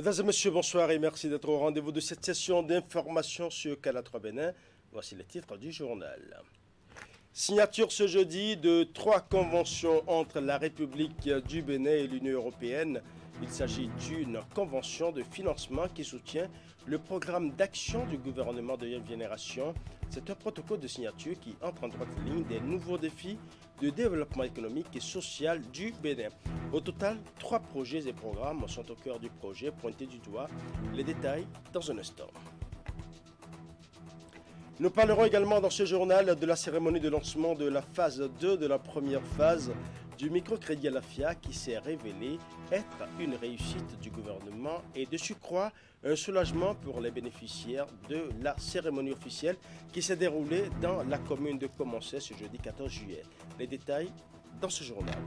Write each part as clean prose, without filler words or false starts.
Mesdames et messieurs, bonsoir et merci d'être au rendez-vous de cette session d'information sur Canal 3 Bénin. Voici les titres du journal. Signature ce jeudi de 3 conventions entre la République du Bénin et l'Union européenne. Il s'agit d'une convention de financement qui soutient le programme d'action du gouvernement de Deuxième Génération. C'est un protocole de signature qui entre en droite ligne des nouveaux défis de développement économique et social du Bénin. Au total, 3 projets et programmes sont au cœur du projet pointé du doigt. Les détails dans un instant. Nous parlerons également dans ce journal de la cérémonie de lancement de la phase 2 de la première phase du microcrédit à la FIA qui s'est révélé être une réussite du gouvernement et de surcroît un soulagement pour les bénéficiaires de la cérémonie officielle qui s'est déroulée dans la commune de Commencé ce jeudi 14 juillet. Les détails dans ce journal.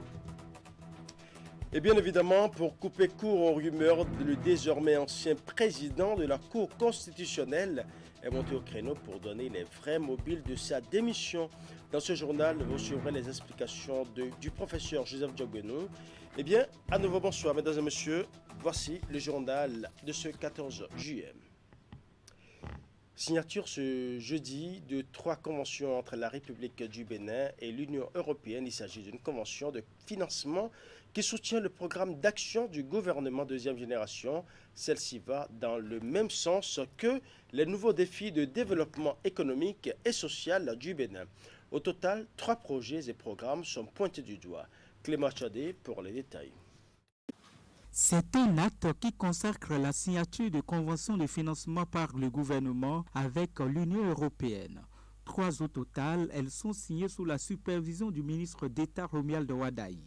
Et bien évidemment, pour couper court aux rumeurs, le désormais ancien président de la Cour constitutionnelle est monté au créneau pour donner les vrais mobiles de sa démission. Dans ce journal, vous suivrez les explications du professeur Joseph Dioguenou. Eh bien, à nouveau bonsoir mesdames et messieurs, voici le journal de ce 14 juillet. Signature ce jeudi de 3 conventions entre la République du Bénin et l'Union européenne. Il s'agit d'une convention de financement qui soutient le programme d'action du gouvernement deuxième génération. Celle-ci va dans le même sens que les nouveaux défis de développement économique et social du Bénin. Au total, 3 projets et programmes sont pointés du doigt. Clément Chadé pour les détails. C'est un acte qui consacre la signature de conventions de financement par le gouvernement avec l'Union européenne. 3 au total, elles sont signées sous la supervision du ministre d'État Romuald Wadaï.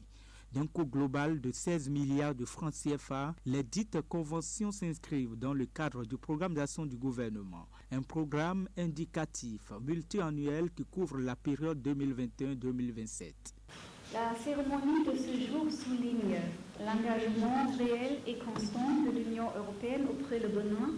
D'un coût global de 16 milliards de francs CFA, les dites conventions s'inscrivent dans le cadre du programme d'action du gouvernement, un programme indicatif multi-annuel qui couvre la période 2021-2027. La cérémonie de ce jour souligne l'engagement réel et constant de l'Union européenne auprès du Bénin,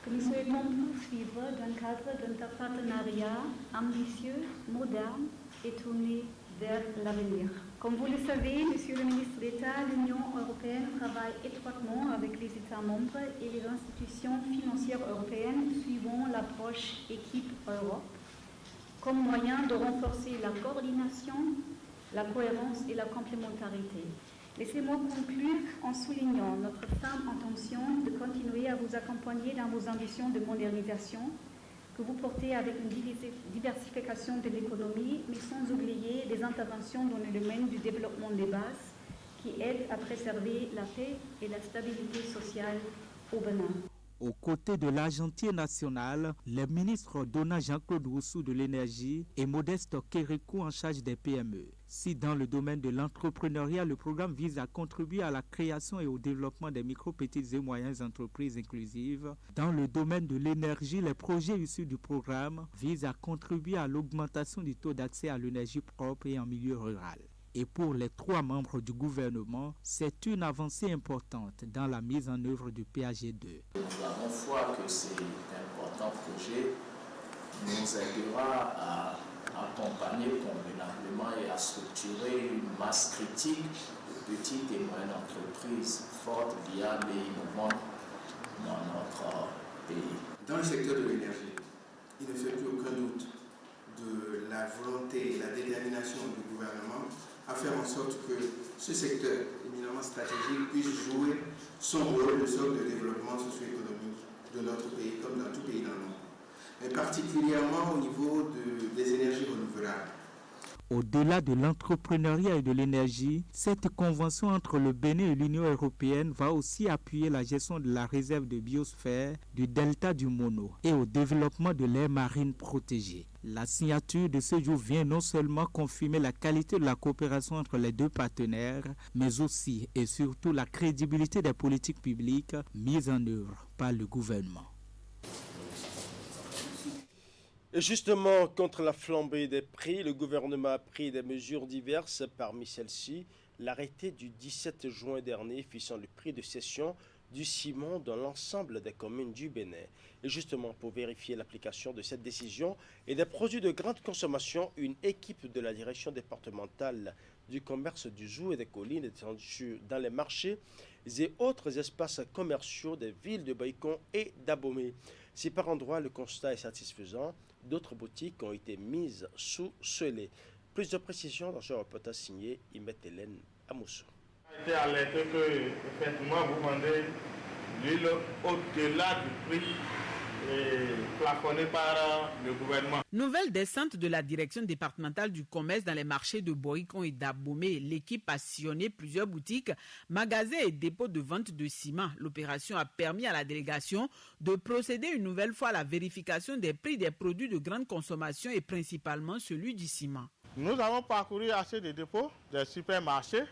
que nous souhaitons poursuivre dans le cadre d'un partenariat ambitieux, moderne et tourné vers l'avenir. Comme vous le savez, Monsieur le ministre d'État, l'Union européenne travaille étroitement avec les États membres et les institutions financières européennes suivant l'approche Équipe Europe, comme moyen de renforcer la coordination, la cohérence et la complémentarité. Laissez-moi conclure en soulignant notre ferme intention de continuer à vous accompagner dans vos ambitions de modernisation que vous portez avec une diversification de l'économie, mais sans oublier des interventions dans le domaine du développement des bases qui aident à préserver la paix et la stabilité sociale au Bénin. Aux côtés de l'Agentier national, les ministres Dona Jean-Claude Roussou de l'énergie et Modeste Kérékou en charge des PME. Si dans le domaine de l'entrepreneuriat, le programme vise à contribuer à la création et au développement des micro, petites et moyennes entreprises inclusives, dans le domaine de l'énergie, les projets issus du programme visent à contribuer à l'augmentation du taux d'accès à l'énergie propre et en milieu rural. Et pour les 3 membres du gouvernement, c'est une avancée importante dans la mise en œuvre du PAG2. Nous avons foi que cet important projet nous aidera à accompagner convenablement et à structurer une masse critique de petites et moyennes entreprises fortes, viables et innovantes dans notre pays. Dans le secteur de l'énergie, il ne fait plus aucun doute de la volonté et la détermination du gouvernement à faire en sorte que ce secteur éminemment stratégique puisse jouer son rôle de socle de développement socio-économique de notre pays, comme dans tout pays dans le monde, mais particulièrement au niveau des énergies renouvelables. Au-delà de l'entrepreneuriat et de l'énergie, cette convention entre le Bénin et l'Union européenne va aussi appuyer la gestion de la réserve de biosphère du delta du Mono et au développement de l'aire marine protégée. La signature de ce jour vient non seulement confirmer la qualité de la coopération entre les 2 partenaires, mais aussi et surtout la crédibilité des politiques publiques mises en œuvre par le gouvernement. Et justement, contre la flambée des prix, le gouvernement a pris des mesures diverses. Parmi celles-ci, l'arrêté du 17 juin dernier fixant le prix de cession du ciment dans l'ensemble des communes du Bénin. Et justement, pour vérifier l'application de cette décision et des produits de grande consommation, une équipe de la direction départementale du commerce du jour et des collines étendues dans les marchés et autres espaces commerciaux des villes de Boycon et d'Abomey. Si par endroits le constat est satisfaisant, d'autres boutiques ont été mises sous scellé. Plus de précisions dans ce reportage signé Imet Hélène Amousso. J'ai été alerté que effectivement vous vendez l'huile au-delà du prix plafonné par le gouvernement. Nouvelle descente de la direction départementale du commerce dans les marchés de Boycon et d'Abomey. L'équipe a sillonné plusieurs boutiques, magasins et dépôts de vente de ciment. L'opération a permis à la délégation de procéder une nouvelle fois à la vérification des prix des produits de grande consommation et principalement celui du ciment. Nous avons parcouru assez de dépôts des supermarchés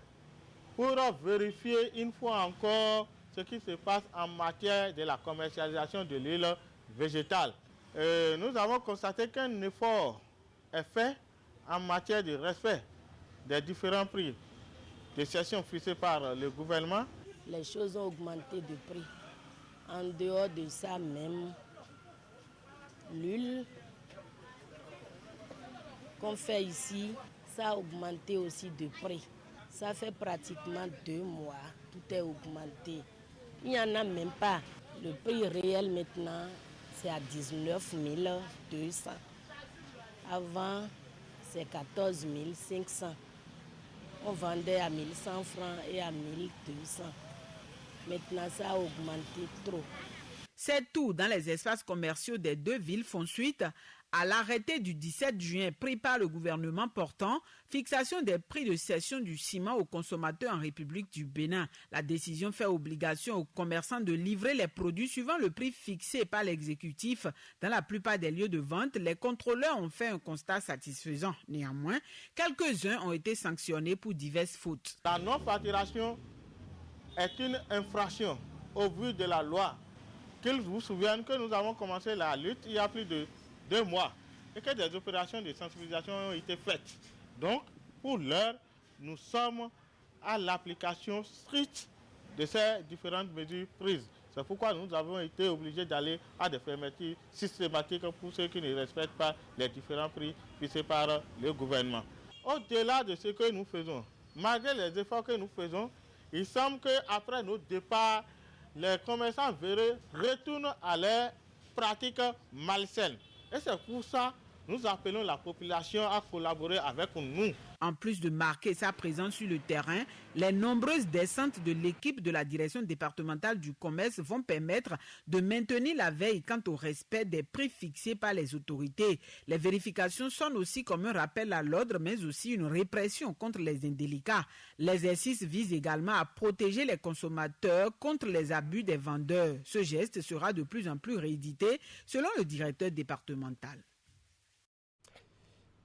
pour vérifier une fois encore ce qui se passe en matière de la commercialisation de l'huile végétale. Nous avons constaté qu'un effort est fait en matière de respect des différents prix de cession fixés par le gouvernement. Les choses ont augmenté de prix. En dehors de ça même, l'huile qu'on fait ici, ça a augmenté aussi de prix. Ça fait pratiquement 2 mois, tout est augmenté. Il n'y en a même pas. Le prix réel maintenant, c'est à 19 200. Avant, c'est 14 500. On vendait à 1100 francs et à 1200. Maintenant, ça a augmenté trop. C'est tout dans les espaces commerciaux des deux villes font suite à l'arrêté du 17 juin pris par le gouvernement portant fixation des prix de cession du ciment aux consommateurs en République du Bénin. La décision fait obligation aux commerçants de livrer les produits suivant le prix fixé par l'exécutif. Dans la plupart des lieux de vente, les contrôleurs ont fait un constat satisfaisant. Néanmoins, quelques-uns ont été sanctionnés pour diverses fautes. La non-facturation est une infraction au vu de la loi. Qu'ils vous souviennent que nous avons commencé la lutte il y a plus de 2 mois et que des opérations de sensibilisation ont été faites. Donc, pour l'heure, nous sommes à l'application stricte de ces différentes mesures prises. C'est pourquoi nous avons été obligés d'aller à des fermetures systématiques pour ceux qui ne respectent pas les différents prix fixés par le gouvernement. Au-delà de ce que nous faisons, malgré les efforts que nous faisons, il semble qu'après notre départ, les commerçants véreux retournent à leurs pratiques malsaines. Et c'est pour ça que nous appelons la population à collaborer avec nous. En plus de marquer sa présence sur le terrain, les nombreuses descentes de l'équipe de la direction départementale du commerce vont permettre de maintenir la veille quant au respect des prix fixés par les autorités. Les vérifications sonnent aussi comme un rappel à l'ordre, mais aussi une répression contre les indélicats. L'exercice vise également à protéger les consommateurs contre les abus des vendeurs. Ce geste sera de plus en plus réédité, selon le directeur départemental.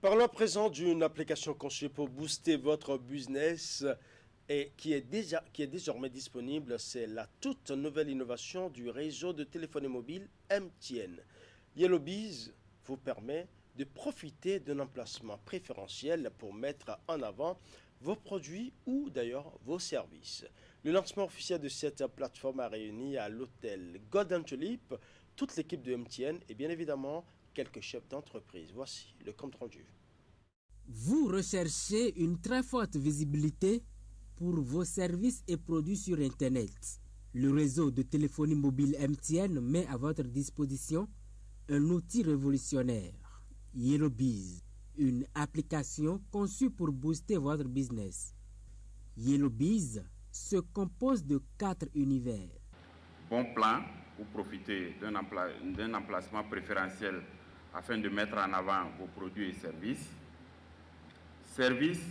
Parlons à présent d'une application conçue pour booster votre business et qui est désormais disponible. C'est la toute nouvelle innovation du réseau de téléphonie mobile MTN. YellowBiz vous permet de profiter d'un emplacement préférentiel pour mettre en avant vos produits ou d'ailleurs vos services. Le lancement officiel de cette plateforme a réuni à l'hôtel Golden Tulip toute l'équipe de MTN et bien évidemment quelques chefs d'entreprise. Voici le compte rendu. Vous recherchez une très forte visibilité pour vos services et produits sur Internet. Le réseau de téléphonie mobile MTN met à votre disposition un outil révolutionnaire, YellowBiz, une application conçue pour booster votre business. YellowBiz se compose de 4 univers. Bon plan pour profiter d'un emplacement préférentiel afin de mettre en avant vos produits et services. Service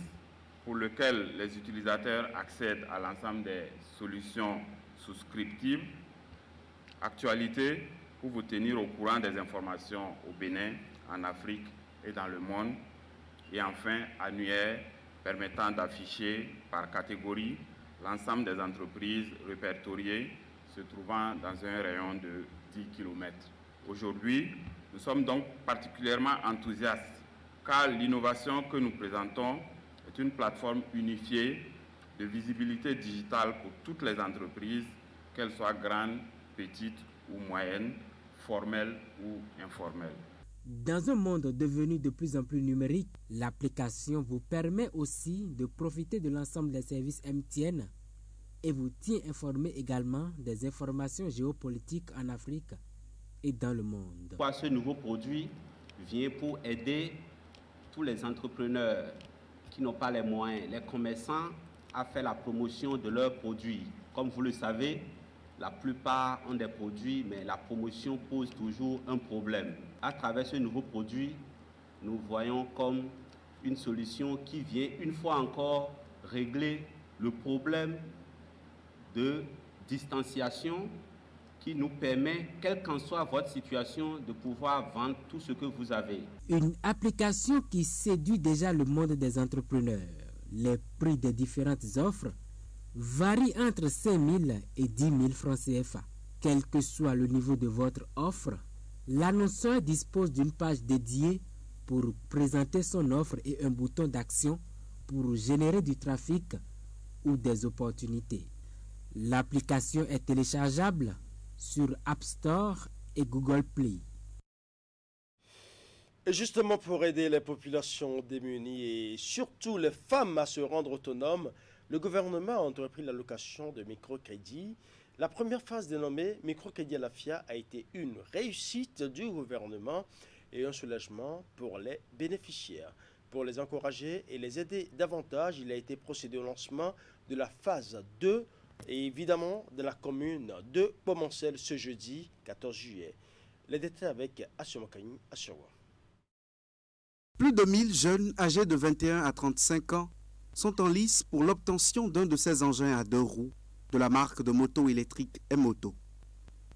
pour lequel les utilisateurs accèdent à l'ensemble des solutions souscriptives. Actualité pour vous tenir au courant des informations au Bénin, en Afrique et dans le monde. Et enfin, annuaire permettant d'afficher par catégorie l'ensemble des entreprises répertoriées se trouvant dans un rayon de 10 km. Aujourd'hui, nous sommes donc particulièrement enthousiastes car l'innovation que nous présentons est une plateforme unifiée de visibilité digitale pour toutes les entreprises, qu'elles soient grandes, petites ou moyennes, formelles ou informelles. Dans un monde devenu de plus en plus numérique, l'application vous permet aussi de profiter de l'ensemble des services MTN et vous tient informé également des informations géopolitiques en Afrique et dans le monde. Ce nouveau produit vient pour aider tous les entrepreneurs qui n'ont pas les moyens, les commerçants, à faire la promotion de leurs produits. Comme vous le savez, la plupart ont des produits, mais la promotion pose toujours un problème. À travers ce nouveau produit, nous voyons comme une solution qui vient une fois encore régler le problème de distanciation qui nous permet, quelle qu'en soit votre situation, de pouvoir vendre tout ce que vous avez. Une application qui séduit déjà le monde des entrepreneurs. Les prix des différentes offres varient entre 5 000 et 10 000 francs CFA. Quel que soit le niveau de votre offre, l'annonceur dispose d'une page dédiée pour présenter son offre et un bouton d'action pour générer du trafic ou des opportunités. L'application est téléchargeable sur App Store et Google Play. Et justement pour aider les populations démunies et surtout les femmes à se rendre autonomes, le gouvernement a entrepris l'allocation de microcrédits. La première phase dénommée Microcrédit à la FIA a été une réussite du gouvernement et un soulagement pour les bénéficiaires. Pour les encourager et les aider davantage, il a été procédé au lancement de la phase 2 et évidemment de la commune de Pomoncel ce jeudi 14 juillet. Les détails avec Assiomakani Assiowa. Plus de 1000 jeunes âgés de 21 à 35 ans sont en lice pour l'obtention d'un de ces engins à 2 roues de la marque de moto électrique M-Moto.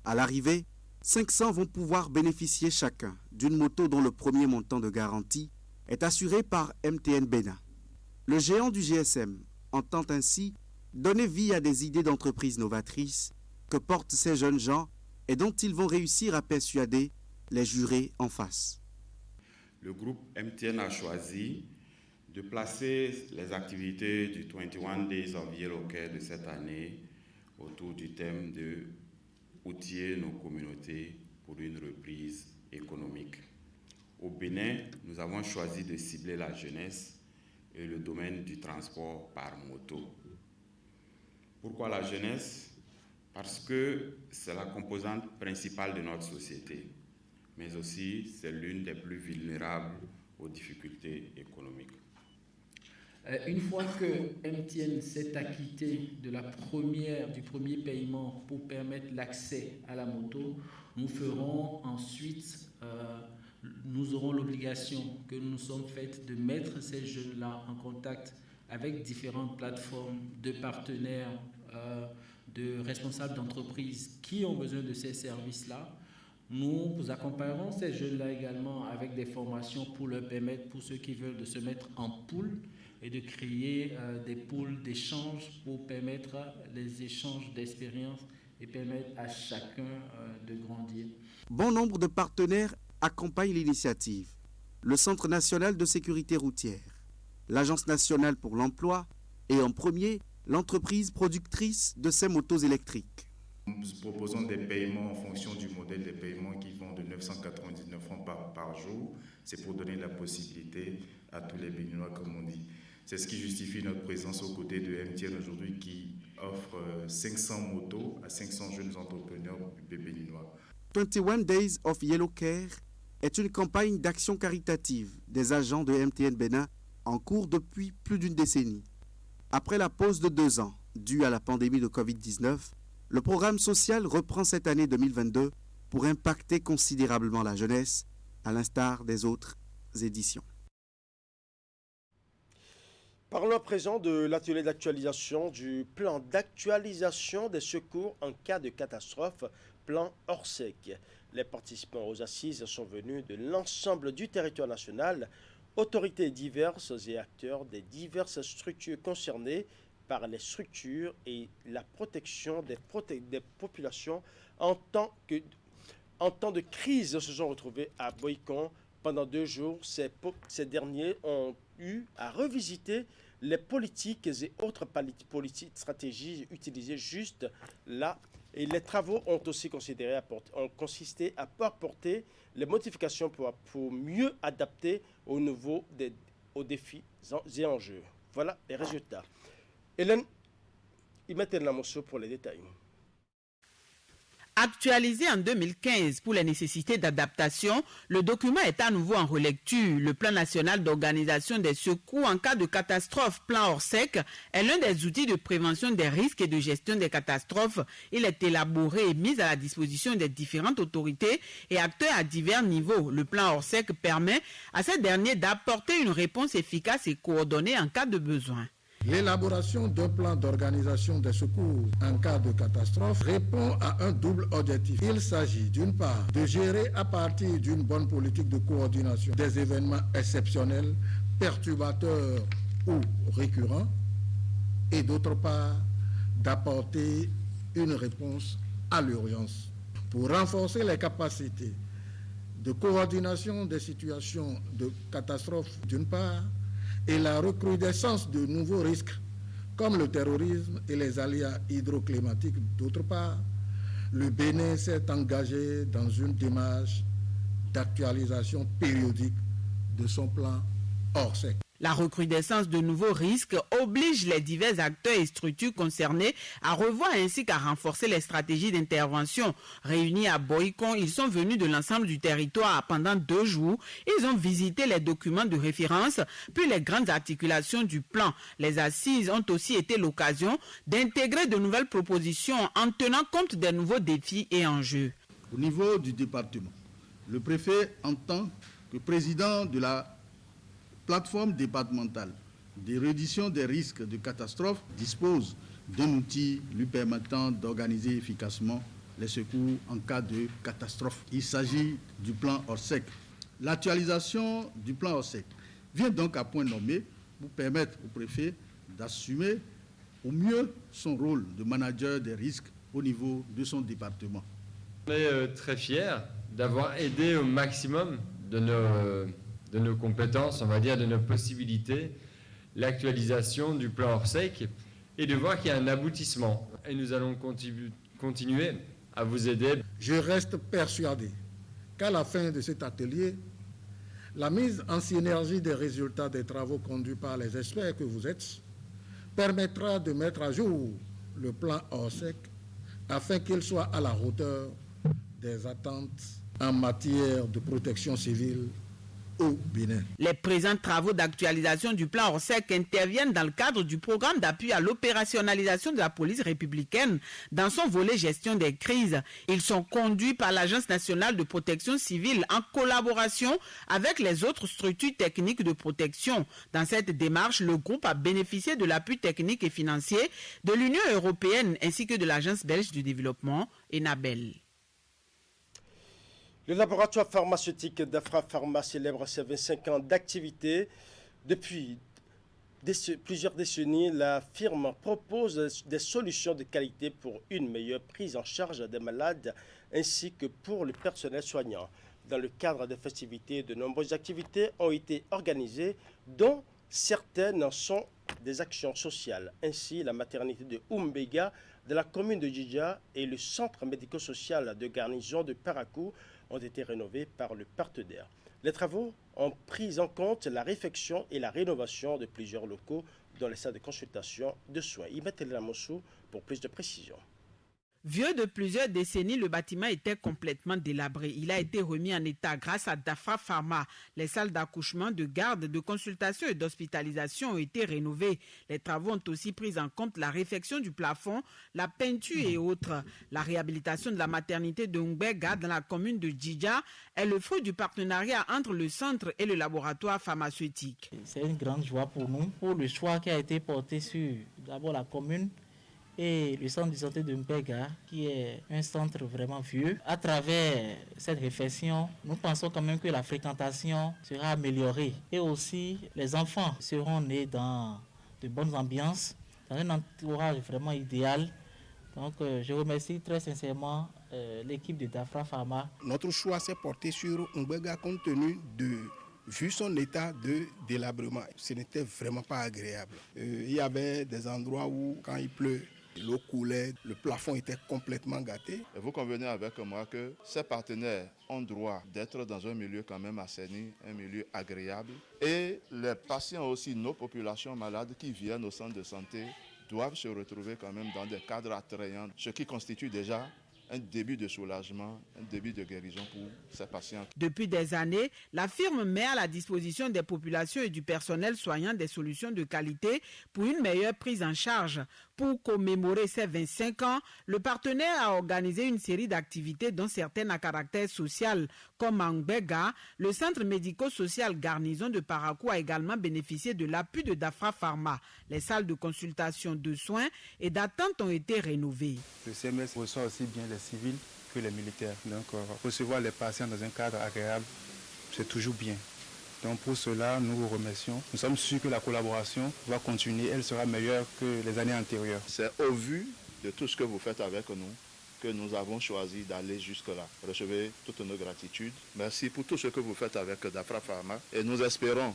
À l'arrivée, 500 vont pouvoir bénéficier chacun d'une moto dont le premier montant de garantie est assuré par MTN Bénin. Le géant du GSM entend ainsi donner vie à des idées d'entreprises novatrices que portent ces jeunes gens et dont ils vont réussir à persuader les jurés en face. Le groupe MTN a choisi de placer les activités du 21 Days of Yellow Care de cette année autour du thème de outiller nos communautés pour une reprise économique. Au Bénin, nous avons choisi de cibler la jeunesse et le domaine du transport par moto. Pourquoi la jeunesse? Parce que c'est la composante principale de notre société, mais aussi c'est l'une des plus vulnérables aux difficultés économiques. Une fois que MTN s'est acquitté du premier paiement pour permettre l'accès à la moto, nous ferons ensuite, nous aurons l'obligation que nous nous sommes faites de mettre ces jeunes-là en contact avec différentes plateformes de partenaires, de responsables d'entreprises qui ont besoin de ces services-là. Nous accompagnerons ces jeunes-là également avec des formations pour leur permettre, pour ceux qui veulent, de se mettre en pool et de créer des pools d'échange pour permettre les échanges d'expériences et permettre à chacun de grandir. Bon nombre de partenaires accompagnent l'initiative. Le Centre national de sécurité routière, l'Agence nationale pour l'emploi et en premier, l'entreprise productrice de ces motos électriques. Nous proposons des paiements en fonction du modèle des paiements qui vont de 999 francs par jour. C'est pour donner la possibilité à tous les Béninois, comme on dit. C'est ce qui justifie notre présence aux côtés de MTN aujourd'hui qui offre 500 motos à 500 jeunes entrepreneurs béninois. 21 Days of Yellow Care est une campagne d'action caritative des agents de MTN Bénin en cours depuis plus d'une décennie. Après la pause de 2 ans due à la pandémie de Covid-19, le programme social reprend cette année 2022 pour impacter considérablement la jeunesse, à l'instar des autres éditions. Parlons à présent de l'atelier d'actualisation du plan d'actualisation des secours en cas de catastrophe, plan Orsec. Les participants aux assises sont venus de l'ensemble du territoire national, autorités diverses et acteurs des diverses structures concernées par les structures et la protection des populations en temps de crise se sont retrouvés à Boycon pendant 2 jours. Ces derniers ont eu à revisiter les politiques et autres stratégies utilisées juste là Et les travaux ont aussi consisté à apporter les modifications pour mieux adapter aux défis et enjeux. Voilà les résultats. Hélène, Imetel Lamosso pour les détails. Actualisé en 2015 pour les nécessités d'adaptation, le document est à nouveau en relecture. Le plan national d'organisation des secours en cas de catastrophe, plan Orsec, est l'un des outils de prévention des risques et de gestion des catastrophes. Il est élaboré et mis à la disposition des différentes autorités et acteurs à divers niveaux. Le plan Orsec permet à ces derniers d'apporter une réponse efficace et coordonnée en cas de besoin. L'élaboration d'un plan d'organisation des secours en cas de catastrophe répond à un double objectif. Il s'agit d'une part de gérer à partir d'une bonne politique de coordination des événements exceptionnels, perturbateurs ou récurrents, et d'autre part d'apporter une réponse à l'urgence. Pour renforcer les capacités de coordination des situations de catastrophe d'une part, et la recrudescence de nouveaux risques comme le terrorisme et les aléas hydroclimatiques d'autre part, le Bénin s'est engagé dans une démarche d'actualisation périodique de son plan Orsec. La recrudescence de nouveaux risques oblige les divers acteurs et structures concernés à revoir ainsi qu'à renforcer les stratégies d'intervention. Réunis à Boïcon, ils sont venus de l'ensemble du territoire pendant 2 jours. Ils ont visité les documents de référence, puis les grandes articulations du plan. Les assises ont aussi été l'occasion d'intégrer de nouvelles propositions en tenant compte des nouveaux défis et enjeux. Au niveau du département, le préfet, en tant que président de la plateforme départementale de réduction des risques de catastrophe, dispose d'un outil lui permettant d'organiser efficacement les secours en cas de catastrophe. Il s'agit du plan Orsec. L'actualisation du plan Orsec vient donc à point nommé pour permettre au préfet d'assumer au mieux son rôle de manager des risques au niveau de son département. On est très fiers d'avoir aidé au maximum de nos compétences, on va dire, de nos possibilités, l'actualisation du plan Orsec et de voir qu'il y a un aboutissement. Et nous allons continuer à vous aider. Je reste persuadé qu'à la fin de cet atelier, la mise en synergie des résultats des travaux conduits par les experts que vous êtes permettra de mettre à jour le plan Orsec afin qu'il soit à la hauteur des attentes en matière de protection civile au Bénin. Les présents travaux d'actualisation du plan Orsec interviennent dans le cadre du programme d'appui à l'opérationnalisation de la police républicaine dans son volet gestion des crises. Ils sont conduits par l'Agence nationale de protection civile en collaboration avec les autres structures techniques de protection. Dans cette démarche, le groupe a bénéficié de l'appui technique et financier de l'Union européenne ainsi que de l'Agence belge du développement, ENABEL. Le laboratoire pharmaceutique d'Afra Pharma célèbre ses 25 ans d'activité. Depuis plusieurs décennies, la firme propose des solutions de qualité pour une meilleure prise en charge des malades ainsi que pour le personnel soignant. Dans le cadre des festivités, de nombreuses activités ont été organisées, dont certaines sont des actions sociales. Ainsi, la maternité de Umbega de la commune de Djidja et le centre médico-social de garnison de Parakou ont été rénovés par le partenaire. Les travaux ont pris en compte la réfection et la rénovation de plusieurs locaux dans les salles de consultation de soins. Imetel Lamosso pour plus de précisions. Vieux de plusieurs décennies, le bâtiment était complètement délabré. Il a été remis en état grâce à Dafra Pharma. Les salles d'accouchement, de garde, de consultation et d'hospitalisation ont été rénovées. Les travaux ont aussi pris en compte la réfection du plafond, la peinture et autres. La réhabilitation de la maternité de Umbega dans la commune de Djidja est le fruit du partenariat entre le centre et le laboratoire pharmaceutique. C'est une grande joie pour nous, pour le choix qui a été porté sur d'abord la commune et le centre de santé de Mbega, qui est un centre vraiment vieux. À travers cette réflexion, nous pensons quand même que la fréquentation sera améliorée. Et aussi, les enfants seront nés dans de bonnes ambiances, dans un entourage vraiment idéal. Donc, je remercie très sincèrement l'équipe de Dafra Pharma. Notre choix s'est porté sur Mbega compte tenu de... Vu son état de délabrement, ce n'était vraiment pas agréable. Il y avait des endroits où, quand il pleut, L'eau coulait, le plafond était complètement gâté. Et vous convenez avec moi que ces partenaires ont droit d'être dans un milieu quand même assaini, un milieu agréable. Et les patients aussi, nos populations malades qui viennent au centre de santé, doivent se retrouver quand même dans des cadres attrayants, ce qui constitue déjà un début de soulagement, un début de guérison pour ces patients. Depuis des années, la firme met à la disposition des populations et du personnel soignant des solutions de qualité pour une meilleure prise en charge. Pour commémorer ses 25 ans, le partenaire a organisé une série d'activités dont certaines à caractère social, comme à Ngbega. Le centre médico-social Garnison de Parakou a également bénéficié de l'appui de Dafra Pharma. Les salles de consultation, de soins et d'attente ont été rénovées. Le CMS reçoit aussi bien les civils que les militaires. Donc recevoir les patients dans un cadre agréable, c'est toujours bien. Donc pour cela, nous vous remercions. Nous sommes sûrs que la collaboration va continuer, elle sera meilleure que les années antérieures. C'est au vu de tout ce que vous faites avec nous que nous avons choisi d'aller jusque-là. Recevez toutes nos gratitudes. Merci pour tout ce que vous faites avec Dafra Pharma et nous espérons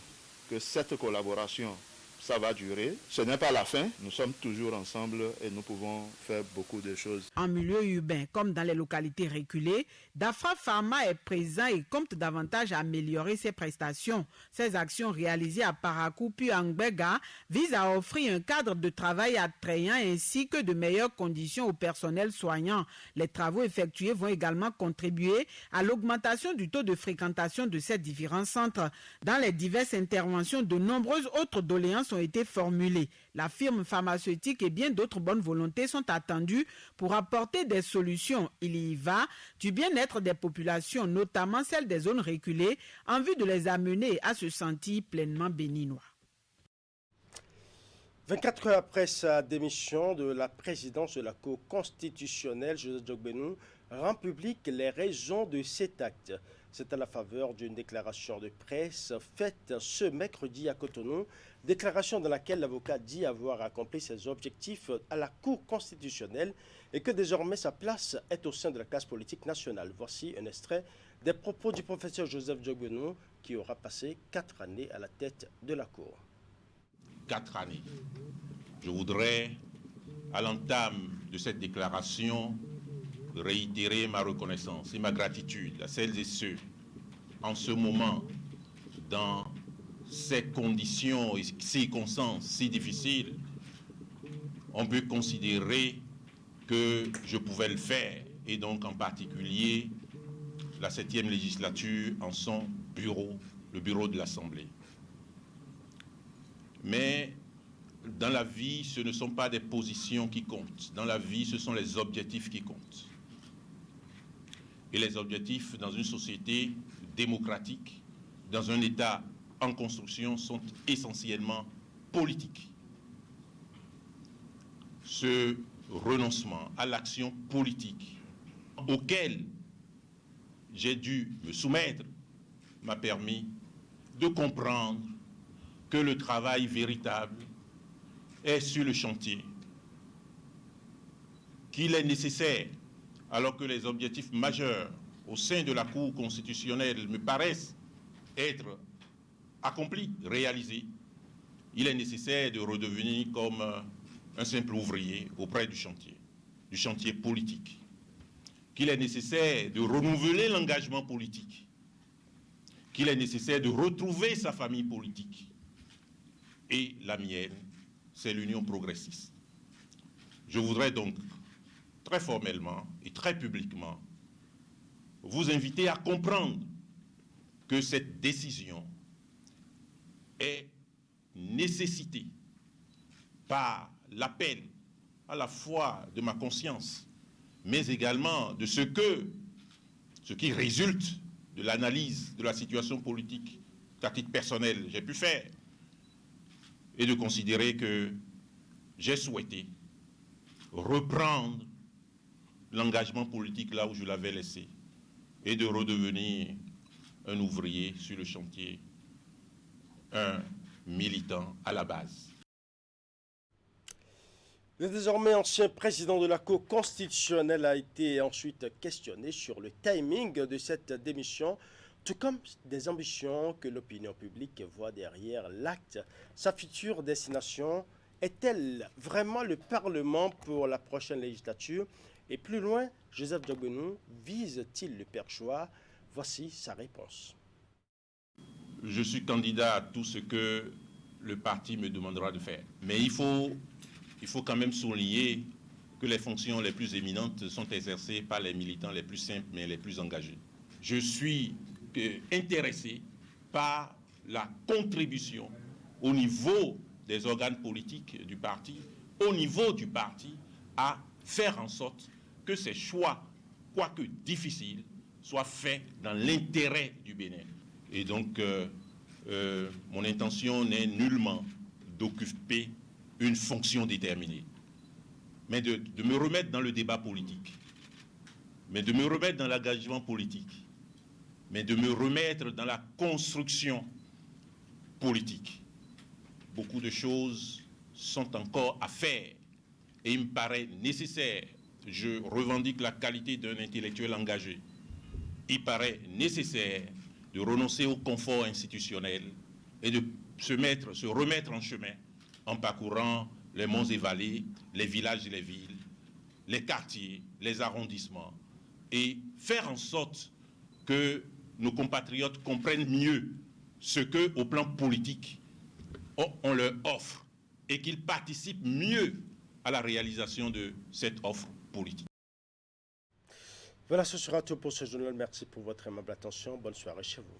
que cette collaboration, ça va durer. Ce n'est pas la fin. Nous sommes toujours ensemble et nous pouvons faire beaucoup de choses. En milieu urbain, comme dans les localités reculées, Dafra Pharma est présent et compte davantage à améliorer ses prestations. Ces actions réalisées à Parakou puis à Ngbega visent à offrir un cadre de travail attrayant ainsi que de meilleures conditions au personnel soignant. Les travaux effectués vont également contribuer à l'augmentation du taux de fréquentation de ces différents centres. Dans les diverses interventions, de nombreuses autres doléances ont été formulées. La firme pharmaceutique et bien d'autres bonnes volontés sont attendues pour apporter des solutions. Il y va du bien-être des populations, notamment celles des zones reculées, en vue de les amener à se sentir pleinement béninois. 24 heures après sa démission de la présidence de la Cour constitutionnelle, Joseph Djogbenou rend public les raisons de cet acte. C'est à la faveur d'une déclaration de presse faite ce mercredi à Cotonou, déclaration dans laquelle l'avocat dit avoir accompli ses objectifs à la Cour constitutionnelle et que désormais sa place est au sein de la classe politique nationale. Voici un extrait des propos du professeur Joseph Djogbenou qui aura passé 4 années à la tête de la Cour. 4 années. Je voudrais, à l'entame de cette déclaration, réitérer ma reconnaissance et ma gratitude à celles et ceux, en ce moment, dans ces conditions et circonstances si difficiles, on peut considérer que je pouvais le faire, et donc en particulier la 7e législature en son bureau, le bureau de l'Assemblée. Mais dans la vie, ce ne sont pas des positions qui comptent. Dans la vie, ce sont les objectifs qui comptent. Et les objectifs dans une société démocratique, dans un État en construction, sont essentiellement politiques. Ce renoncement à l'action politique auquel j'ai dû me soumettre m'a permis de comprendre que le travail véritable est sur le chantier, qu'il est nécessaire, alors que les objectifs majeurs au sein de la Cour constitutionnelle me paraissent être accomplis, réalisés, il est nécessaire de redevenir comme un simple ouvrier auprès du chantier politique, qu'il est nécessaire de renouveler l'engagement politique, qu'il est nécessaire de retrouver sa famille politique. Et la mienne, c'est l'Union progressiste. Je voudrais donc très formellement et très publiquement vous inviter à comprendre que cette décision est nécessitée par l'appel à la fois de ma conscience, mais également de ce qui résulte de l'analyse de la situation politique qu'à titre personnel j'ai pu faire, et de considérer que j'ai souhaité reprendre l'engagement politique là où je l'avais laissé et de redevenir un ouvrier sur le chantier, un militant à la base. Le désormais ancien président de la Cour constitutionnelle a été ensuite questionné sur le timing de cette démission, tout comme des ambitions que l'opinion publique voit derrière l'acte, sa future destination est-elle vraiment le Parlement pour la prochaine législature? Et plus loin, Joseph Diogbenou vise-t-il le Perchois? Voici sa réponse. Je suis candidat à tout ce que le parti me demandera de faire. Mais il faut quand même souligner que les fonctions les plus éminentes sont exercées par les militants les plus simples mais les plus engagés. Je suis intéressé par la contribution au niveau des organes politiques du parti, au niveau du parti, à faire en sorte que ces choix, quoique difficiles, soient faits dans l'intérêt du Bénin. Et donc, mon intention n'est nullement d'occuper une fonction déterminée, mais de me remettre dans le débat politique, mais de me remettre dans l'engagement politique, mais de me remettre dans la construction politique. Beaucoup de choses sont encore à faire et il me paraît nécessaire, je revendique la qualité d'un intellectuel engagé, il paraît nécessaire de renoncer au confort institutionnel et de se remettre en chemin en parcourant les monts et vallées, les villages et les villes, les quartiers, les arrondissements, et faire en sorte que nos compatriotes comprennent mieux ce que, au plan politique, on leur offre et qu'ils participent mieux à la réalisation de cette offre politique. Voilà, ce sera tout pour ce journal. Merci pour votre aimable attention. Bonne soirée chez vous.